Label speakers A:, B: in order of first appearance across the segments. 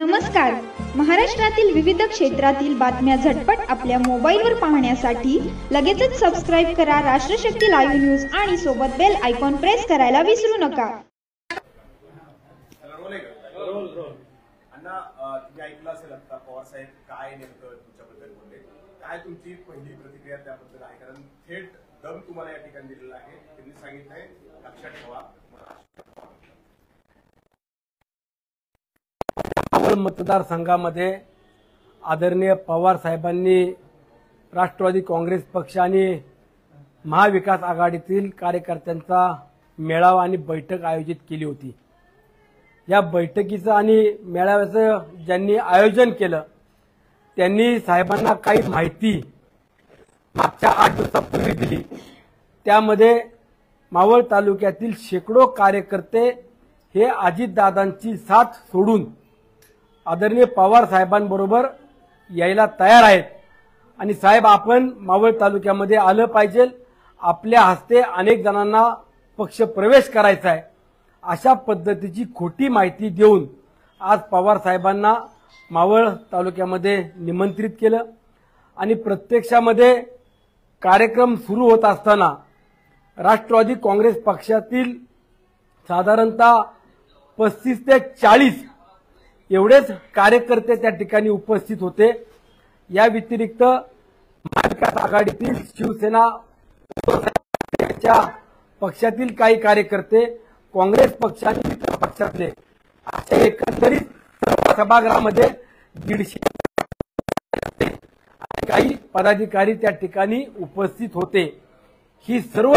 A: नमस्कार. महाराष्ट्रातील विविध क्षेत्रातील बातम्या झटपट आपल्या मोबाईलवर पाहण्यासाठी लगेचच सबस्क्राईब करा राष्ट्रशक्ती लाईव्ह न्यूज आणि सोबत बेल आयकॉन प्रेस करायला विसरू नका.
B: अण्णा, तुम्ही ऐकलं असेल आता पवार साहेब काय नेमकं तुमच्याबद्दल बोलले, काय तुमची पहिली प्रतिक्रिया त्याबद्दल आहे? कारण थेट दम तुम्हाला या ठिकाणी दिलेला आहे. त्यांनी सांगितलंय लक्षात ठेवा
C: मतदारसंघामध्ये आदरणीय पवार साहेबांनी राष्ट्रवादी काँग्रेस पक्ष आणि महाविकास आघाडीतील कार्यकर्त्यांचा मेळावा आणि बैठक आयोजित केली होती. या बैठकीचं आणि मेळाव्याचं ज्यांनी आयोजन केलं त्यांनी साहेबांना काही माहिती मागच्या 8 दिवसापूर्वी दिली. त्यामध्ये मावळ तालुक्यातील शेकडो कार्यकर्ते हे अजितदादांची साथ सोडून आदरणीय पवार साहेबांबरोबर यायला तयार आहेत आणि साहेब आपण मावळ तालुक्यामध्ये आलं पाहिजे, आपल्या हस्ते अनेक जणांना पक्ष प्रवेश करायचा आहे, अशा पद्धतीची खोटी माहिती देऊन आज पवार साहेबांना मावळ तालुक्यामध्ये निमंत्रित केलं आणि प्रत्यक्षामध्ये कार्यक्रम सुरू होत असताना राष्ट्रवादी काँग्रेस पक्षातील साधारणतः 35 ते 40 एवढेच कार्यकर्ते त्या ठिकाणी उपस्थित होते. या व्यतिरिक्त महाविकास आघाडीतील शिवसेना पक्षातील काही कार्यकर्ते, काँग्रेस पक्ष आणि मित्र पक्षातले अशा एकंदरीत सर्व सभागृहामध्ये 150 काही पदाधिकारी त्या ठिकाणी उपस्थित होते. ही सर्व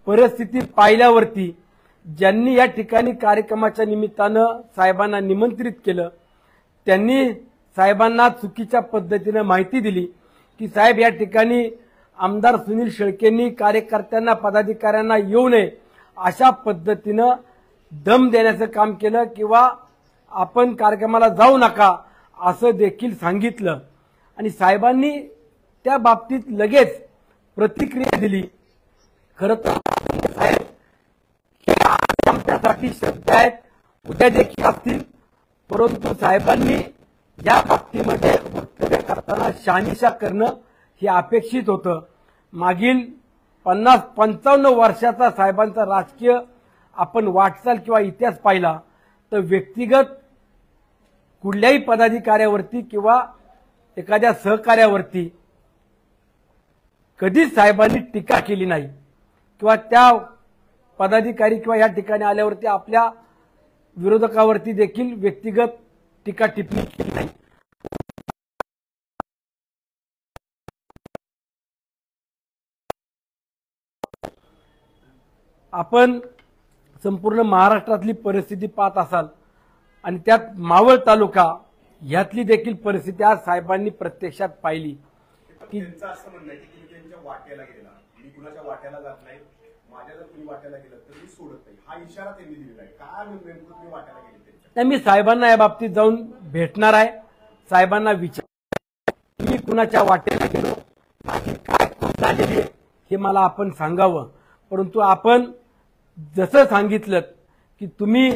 C: परिस्थिती पाहिल्यावरती ज्यांनी या ठिकाणी कार्यक्रमाच्या निमित्तानं साहेबांना निमंत्रित केलं त्यांनी साहेबांना चुकीच्या पद्धतीने माहिती दिली की साहेब या ठिकाणी आमदार सुनील शेळकेंनी कार्यकर्त्यांना पदाधिकाऱ्यांना येऊ नये अशा पद्धतीनं दम देण्याचं काम केलं किंवा आपण कार्यक्रमाला जाऊ नका असं देखील सांगितलं आणि साहेबांनी त्या बाबतीत लगेच प्रतिक्रिया दिली. खरं तर साहेब आमच्यासाठी शब्द आहेत, उद्या देखील असतील, परंतु साहेबांनी या बाबतीमध्ये वक्तव्य करताना शहानिशा करणं हे अपेक्षित होतं. मागील 50-55 वर्षाचा साहेबांचा राजकीय आपण वाटचाल किंवा इतिहास पाहिला तर व्यक्तिगत कुठल्याही पदाधिकाऱ्यावरती किंवा एखाद्या सहकार्यावरती कधीच साहेबांनी टीका केली नाही किंवा त्या पदाधिकारी किंवा या ठिकाणी आल्यावरती आपल्या विरोधकावरती देखील व्यक्तिगत टीका टिप्पणी केली नाही. आपण संपूर्ण महाराष्ट्रातली परिस्थिती पाहत असाल आणि त्यात मावळ तालुका यातली देखील परिस्थिती आज साहेबांनी प्रत्यक्षात पाहिली की
B: त्यांचं असं म्हणणं आहे की तुम्ही त्यांच्या वाट्याला गेला, मी कुणाच्या वाट्याला जात नाही, माझ्या जर तुम्ही वाट्याला गेलं तर मी सोडत नाही, हा इशारा त्यांनी दिलेला आहे. काय नेमकं तुम्ही वाट्याला गेले त्यांच्या?
C: मी साहेबांना या बाबतीत जाऊन भेटणार आहे. साहेबांना विचार मी कुणाच्या वाटेला गेलो, माझी काय चूक झालेली आहे हे मला आपण सांगावं. परंतु आपण जसं सांगितलं की तुम्ही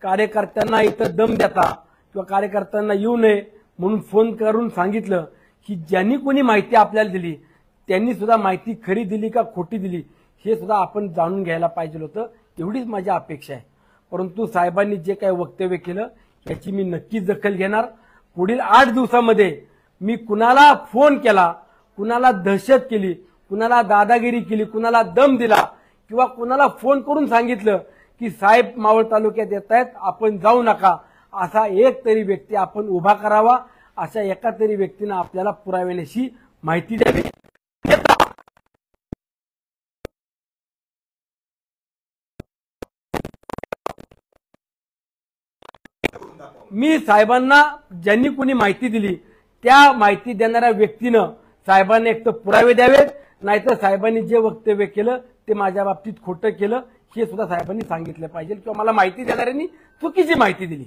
C: कार्यकर्त्यांना इथं दम देता किंवा कार्यकर्त्यांना येऊ नये म्हणून फोन करून सांगितलं की ज्यांनी कोणी माहिती आपल्याला दिली त्यांनी सुद्धा माहिती खरी दिली का खोटी दिली हे सुद्धा आपण जाणून घ्यायला पाहिजे होतं. एवढीच माझी अपेक्षा आहे. परंतु साहेबांनी जे काही वक्तव्य केलं याची मी नक्कीच दखल घेणार. पुढील 8 दिवसामध्ये मी कुणाला फोन केला, कुणाला दहशत केली, कुणाला दादागिरी केली, कुणाला दम दिला किंवा कुणाला फोन करून सांगितलं की साहेब मावळ तालुक्यात येत आहेत आपण जाऊ नका, असा एक तरी व्यक्ती आपण उभा करावा. अशा एका तरी व्यक्तीनं आपल्याला पुराव्याशी माहिती द्यावी. मी साहेबांना ज्यांनी कोणी माहिती दिली त्या माहिती देणाऱ्या व्यक्तीनं साहेबांनी एक तर पुरावे द्यावेत, नाहीतर साहेबांनी जे वक्तव्य केलं ते माझ्या बाबतीत खोटं केलं हे सुद्धा साहेबांनी सांगितलं पाहिजे किंवा मला माहिती देणाऱ्यांनी चुकीची माहिती दिली.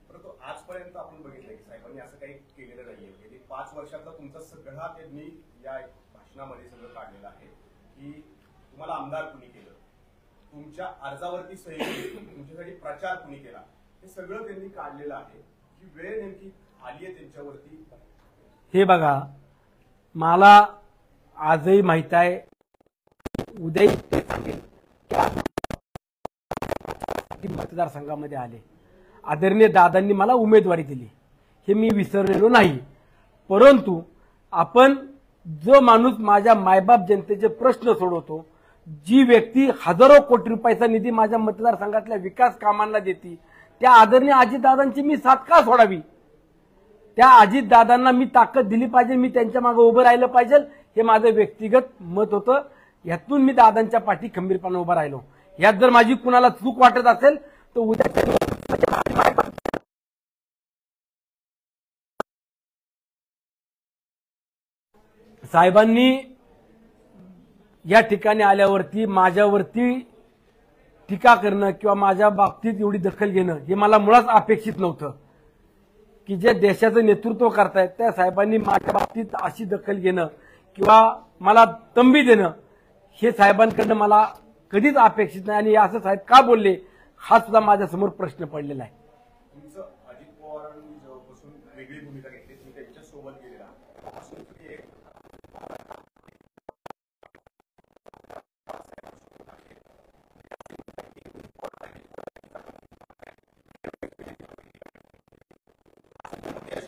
B: परंतु आजपर्यंत आपण बघितलं की साहेबांनी असं काही केलेलं नाहीये. गेली 5 वर्षातला तुमचा सगळा त्यांनी या भाषणामध्ये सगळं काढलेलं आहे की तुम्हाला आमदार कुणी केलं, तुमच्या अर्जावरती सही केली, तुमच्यासाठी प्रचार कुणी केला, हे सगळं त्यांनी काढलेलं आहे. ही वेळ नेमकी आली आहे त्यांच्यावरती?
C: हे बघा, मला आजही माहित आहे, उद्याही ते सांगेल की मतदारसंघामध्ये आले, आदरणीय दादांनी मला उमेदवारी दिली, हे मी विसरलेलो नाही. परंतु आपण जो माणूस माझ्या मायबाप जनतेचे प्रश्न सोडवतो, जी व्यक्ती हजारो कोटी रुपयाचा निधी माझ्या मतदारसंघातल्या विकास कामांना देते, त्या आदरणीय अजितदादांची मी साथ का सोडावी? त्या अजितदादांना मी ताकद दिली पाहिजे, मी त्यांच्या मागे उभं राहिलं पाहिजे, हे माझं व्यक्तिगत मत होतं. यातून मी दादांच्या पाठी खंबीरपणे उभं राहिलो. यात जर माझी कुणाला चूक वाटत असेल तर उद्या साहेबांनी या ठिकाणी आल्यावरती माझ्यावरती टीका करणं किंवा माझ्या बाबतीत एवढी दखल घेणं हे मला मुळात अपेक्षित नव्हतं. की जे देशाचं नेतृत्व करतायत त्या साहेबांनी माझ्या बाबतीत अशी दखल घेणं किंवा मला तंबी देणं हे साहेबांकडनं मला कधीच अपेक्षित नाही. आणि असं साहेब का बोलले हा सुद्धा माझ्यासमोर प्रश्न पडलेला आहे.
B: तुमचं अजित पवारांनी जेव्हापासून वेगळी भूमिका घेतली, तुम्ही त्यांच्या सोबत गेलेला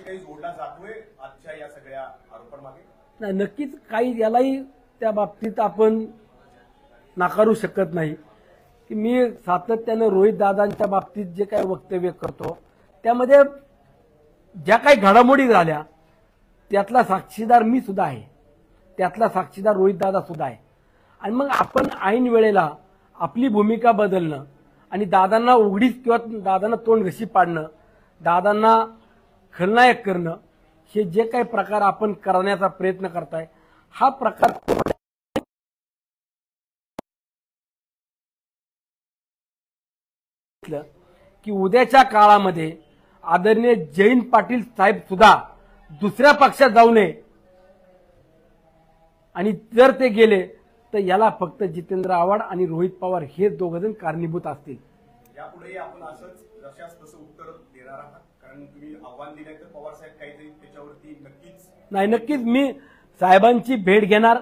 B: काही जोडला जातोय आजच्या या सगळ्या आरोपांमागे?
C: नाही, नक्कीच काही यालाही त्या बाबतीत आपण नाकारू शकत नाही की मी सातत्यानं रोहित दादांच्या बाबतीत जे काही वक्तव्य करतो त्यामध्ये ज्या काही घडामोडी झाल्या त्यातला साक्षीदार मी सुद्धा आहे, त्यातला साक्षीदार रोहित दादा सुद्धा आहे. आणि मग आपण ऐन वेळेला आपली भूमिका बदलणं आणि दादांना उघडीच किंवा दादांना तोंड घशी पाडणं, दादांना खलनायक करणं, हे जे काही प्रकार आपण करण्याचा प्रयत्न करताय हा प्रकार की उद्याच्या काळामध्ये आदरणीय जयंत पाटील साहेब सुद्धा दुसऱ्या पक्षात जाऊ नये आणि जर ते गेले तर याला फक्त जितेंद्र आव्हाड आणि रोहित पवार हे दोघजण कारणीभूत असतील.
B: यापुढेही आपण असंच जशास तसं उत्तर देणार आहात? कारण तुम्ही आव्हान दिलंय तर पवार साहेब काहीतरी त्याच्यावरती
C: नक्कीच मी साहेबांची भेट घेणार.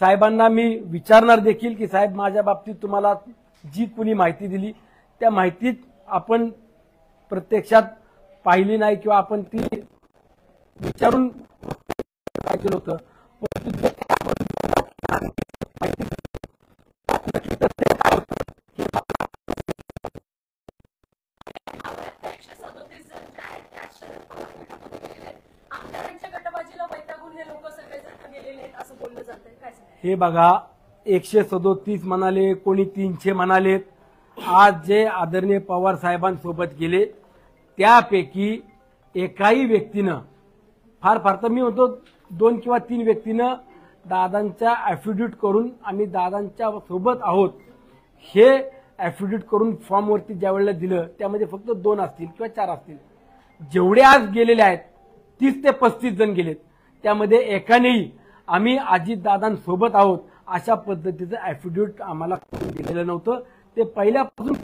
C: साहेबांना मी विचारणार देखील की साहेब माझ्या बाबतीत तुम्हाला जी कुणी माहिती दिली त्या माहितीत आपण प्रत्यक्षात पाहिली नाही किंवा आपण ती विचारून काय केलं होतं. हे बघा, 137 म्हणाले, कोणी 300 म्हणालेत. आज जे आदरणीय पवार साहेबांसोबत गेले त्यापैकी एकाही व्यक्तीनं, फार तर मी म्हणतो 2 किंवा 3 व्यक्तीनं दादांच्या ॲफिडेव्हिट करून आम्ही दादांच्या सोबत आहोत हे ॲफिडेव्हिट करून फॉर्मवरती ज्या वेळेला दिलं त्यामध्ये फक्त 2 असतील किंवा 4 असतील. जेवढे आज गेलेले आहेत 30 ते 35 जण गेलेत, त्यामध्ये एकानेही आम्ही अजितदादांसोबत आहोत अशा पद्धतीचं ॲफिडेव्हिट आम्हाला दिलेलं नव्हतं. ते पहिल्यापासून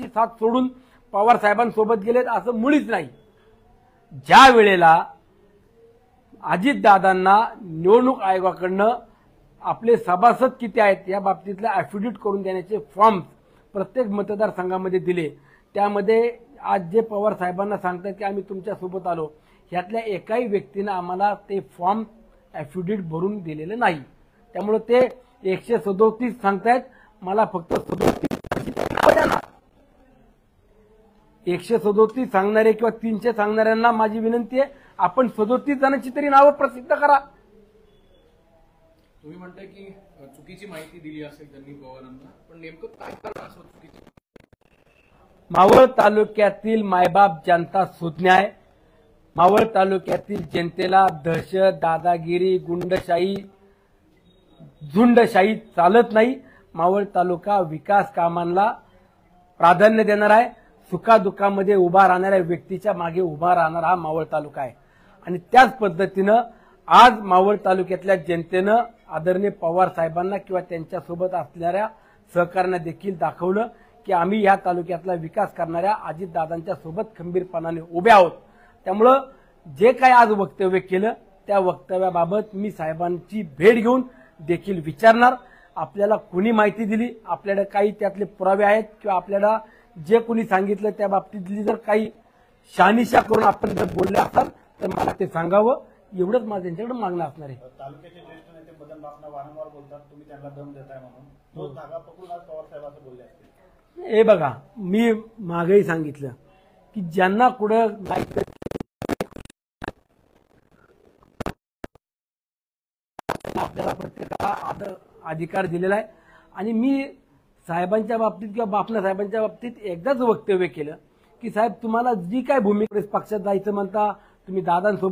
C: साथ सोडून पवार साहेबांसोबत गेलेत असं मुळीच नाही. ज्या वेळेला अजितदादांना निवडणूक आयोगाकडनं आपले सभासद किती आहेत या बाबतीतले ॲफिडेव्हिट करून देण्याचे फॉर्म प्रत्येक मतदारसंघामध्ये दिले, त्यामध्ये आज जे पवार साहेबांना सांगतात की आम्ही तुमच्यासोबत आलो, यातल्या एकाही व्यक्तीनं आम्हाला ते फॉर्म ॲफिडेव्हिट भरून दिलेलं नाही. त्यामुळे ते 137 सांगतायत, मला फक्त 137 सांगणारे किंवा 300 सांगणाऱ्यांना माझी विनंती आहे, आपण 37 जणांची तरी नावं प्रसिद्ध करा.
D: तुम्ही म्हणताय की चुकीची माहिती दिली असेल त्यांनी पवारांना, पण नेमकं काय कारण असं चुकीचं?
C: मावळ तालुक्यातील मायबाप जनता सुज्ञ आहे. मावळ तालुक्यातील जनतेला दहशत, दादागिरी, गुंडशाही, झुंडशाही चालत नाही. मावळ तालुका विकास कामांना प्राधान्य देणार आहे. सुखादुःखामध्ये उभा राहणाऱ्या व्यक्तीच्या मागे उभा राहणारा हा मावळ तालुका आहे. आणि त्याच पद्धतीनं आज मावळ तालुक्यातल्या जनतेनं आदरणीय पवार साहेबांना किंवा त्यांच्यासोबत असणाऱ्या सहकार्यांना देखील दाखवलं की आम्ही या तालुक्यातला विकास करणाऱ्या अजितदादांच्या सोबत खंबीरपणाने उभे आहोत. त्यामुळं जे काही आज वक्तव्य केलं त्या वक्तव्याबाबत मी साहेबांची भेट घेऊन देखील विचारणार. आपल्याला कोणी माहिती दिली, आपल्याला काही त्यातले पुरावे आहेत किंवा आपल्याला जे कोणी सांगितलं त्या बाबतीतली जर काही शहानिशा करून आपण जर बोलले असाल तर मला ते सांगावं. एवढंच माझं त्यांच्याकडे मागणं असणार आहे.
E: तालुक्याचे ज्येष्ठ नेते मदन बापना वारंवार बोलतात तुम्ही त्यांना दम देताय म्हणून, तो धागा पकडून आज पवार साहेब असं बोलले असतील.
C: हे बघा, मी मागेही सांगितलं की ज्यांना कुठं माहिती आपल्याला प्रत्येकाला अधिकार दिलेला आहे. आणि मी साहेबांच्या बाबतीत किंवा बापना साहेबांच्या बाबतीत एकदाच वक्तव्य केलं की साहेब तुम्हाला जी काय भूमिका पक्षात जायचं म्हणता, तुम्ही दादांसोबत